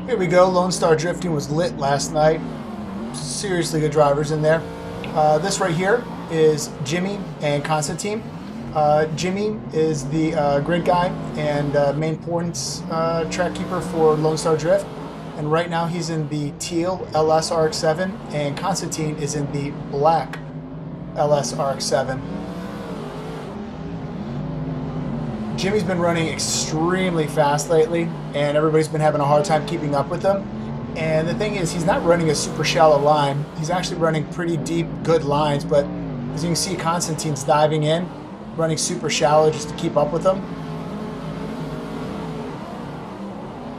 Here we go. Lone Star Drifting was lit last night. Seriously good drivers in there. This right here is Jimmy and Constantine. Jimmy is the grid guy and main points track keeper for Lone Star Drift. And right now he's in the teal LS RX-7 and Constantine is in the black LS RX-7. Jimmy's been running extremely fast lately, and everybody's been having a hard time keeping up with him. And the thing is, he's not running a super shallow line. He's actually running pretty deep, good lines, but as you can see, Constantine's diving in, running super shallow just to keep up with him.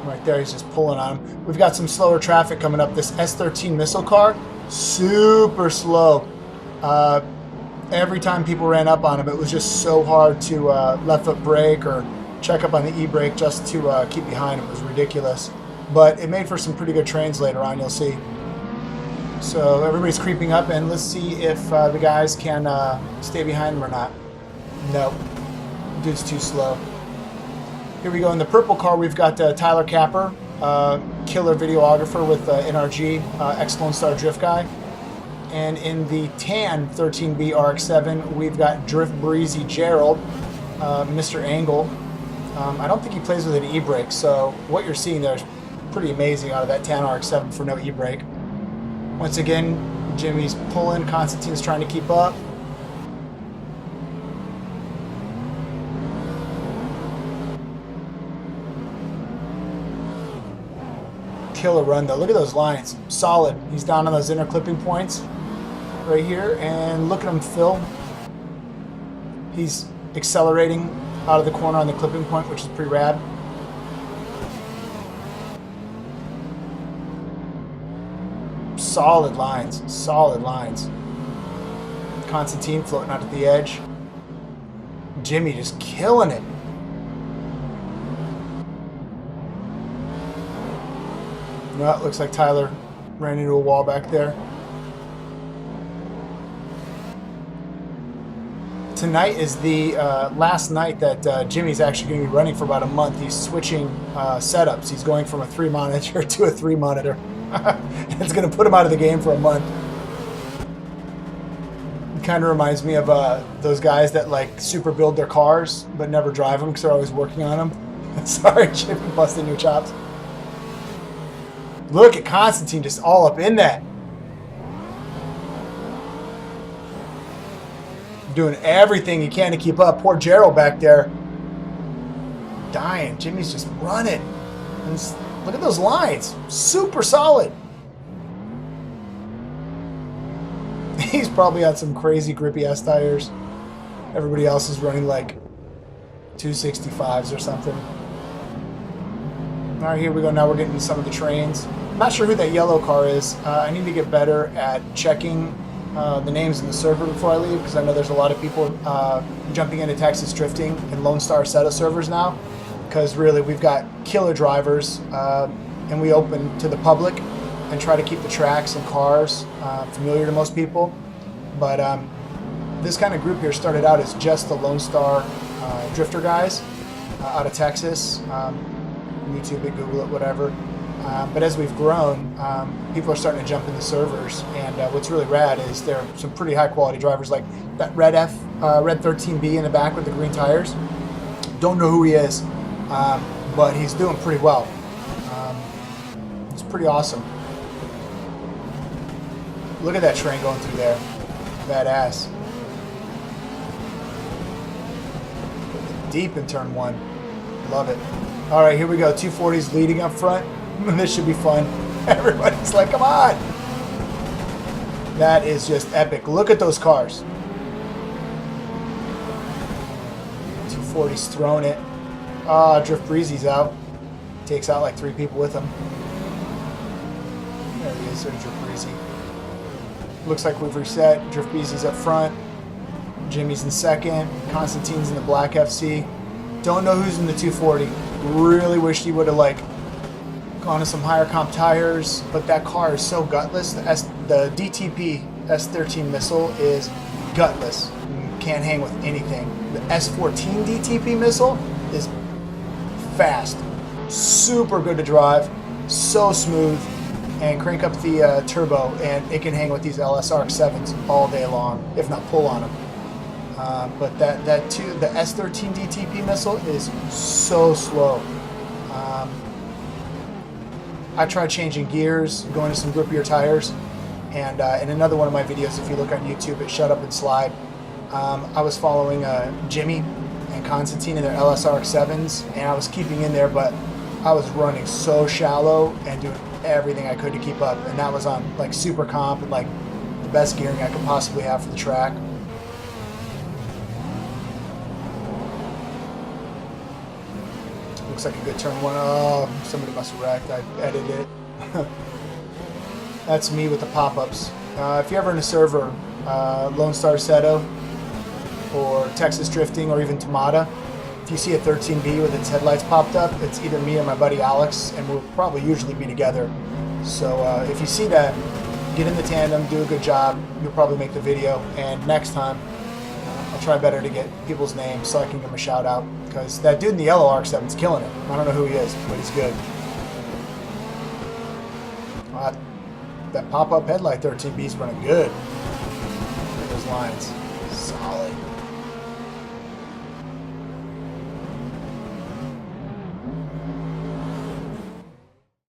Right there, he's just pulling on him. We've got some slower traffic coming up. This S13 missile car, super slow. Every time people ran up on him, it was just so hard to left foot brake or check up on the e-brake just to keep behind him. It was ridiculous. But it made for some pretty good trains later on, you'll see. So everybody's creeping up, and let's see if the guys can stay behind them or not. Nope. Dude's too slow. Here we go. In the purple car, we've got Tyler Capper, killer videographer with NRG, ex-Lone Star Drift guy. And in the tan 13B RX-7, we've got Drift Breezy Gerald, Mr. Angle. I don't think he plays with an e-brake, so what you're seeing there is pretty amazing out of that tan RX-7 for no e-brake. Once again, Jimmy's pulling, Constantine's trying to keep up. Killer run though. Look at those lines. Solid. He's down on those inner clipping points right here, and look at him fill. He's accelerating out of the corner on the clipping point, which is pretty rad. Solid lines. Solid lines. Constantine floating out at the edge. Jimmy just killing it. No, it looks like Tyler ran into a wall back there. Tonight is the last night that Jimmy's actually going to be running for about a month. He's switching setups. He's going from a 3 monitor to a 3 monitor. It's going to put him out of the game for a month. It kind of reminds me of those guys that like super build their cars but never drive them because they're always working on them. Sorry, Jimmy, busting your chops. Look at Constantine just all up in that. Doing everything he can to keep up. Poor Gerald back there. Dying. Jimmy's just running. And look at those lines. Super solid. He's probably on some crazy grippy ass tires. Everybody else is running like 265s or something. All right, here we go. Now we're getting to some of the trains. I'm not sure who that yellow car is. I need to get better at checking the names in the server before I leave, because I know there's a lot of people jumping into Texas Drifting and Lone Star Assetto servers now, because really we've got killer drivers, and we open to the public and try to keep the tracks and cars familiar to most people. But this kind of group here started out as just the Lone Star Drifter guys out of Texas. YouTube it, Google it, whatever. But as we've grown, people are starting to jump in the servers, and what's really rad is there are some pretty high quality drivers, like that Red 13B in the back with the green tires. Don't know who he is, but he's doing pretty well. It's pretty awesome. Look at that train going through there. Badass. Deep in turn 1. Love it. All right, here we go. 240's leading up front. This should be fun. Everybody's like, come on. That is just epic. Look at those cars. 240's throwing it. Drift Breezy's out. Takes out like 3 people with him. There he is. There's Drift Breezy. Looks like we've reset. Drift Breezy's up front. Jimmy's in second. Constantine's in the black FC. Don't know who's in the 240. Really wish he would have like gone to some higher comp tires, but that car is so gutless. The DTP S13 missile is gutless. Can't hang with anything. The S14 DTP missile is fast, super good to drive, so smooth, and crank up the turbo, and it can hang with these LSRX-7s all day long, if not pull on them. But the S13 DTP missile is so slow. I tried changing gears, going to some grippier tires, and in another one of my videos, if you look on YouTube, it Shut Up and Slide. I was following Jimmy and Constantine in their LSRX-7s, and I was keeping in there, but I was running so shallow and doing everything I could to keep up, and that was on like super comp and like the best gearing I could possibly have for the track. Looks like a good turn one. Oh, somebody must have wrecked. I edited it. That's me with the pop-ups. If you're ever in a server, Lone Star Assetto, or Texas Drifting, or even Tamada, if you see a 13B with its headlights popped up, it's either me or my buddy Alex, and we'll probably usually be together. So if you see that, get in the tandem, do a good job, you'll probably make the video, and next time I'll try better to get people's names so I can give them a shout out, because that dude in the yellow RX-7's killing it. I don't know who he is, but he's good. That pop-up headlight 13B's running good. Look at those lines. Solid.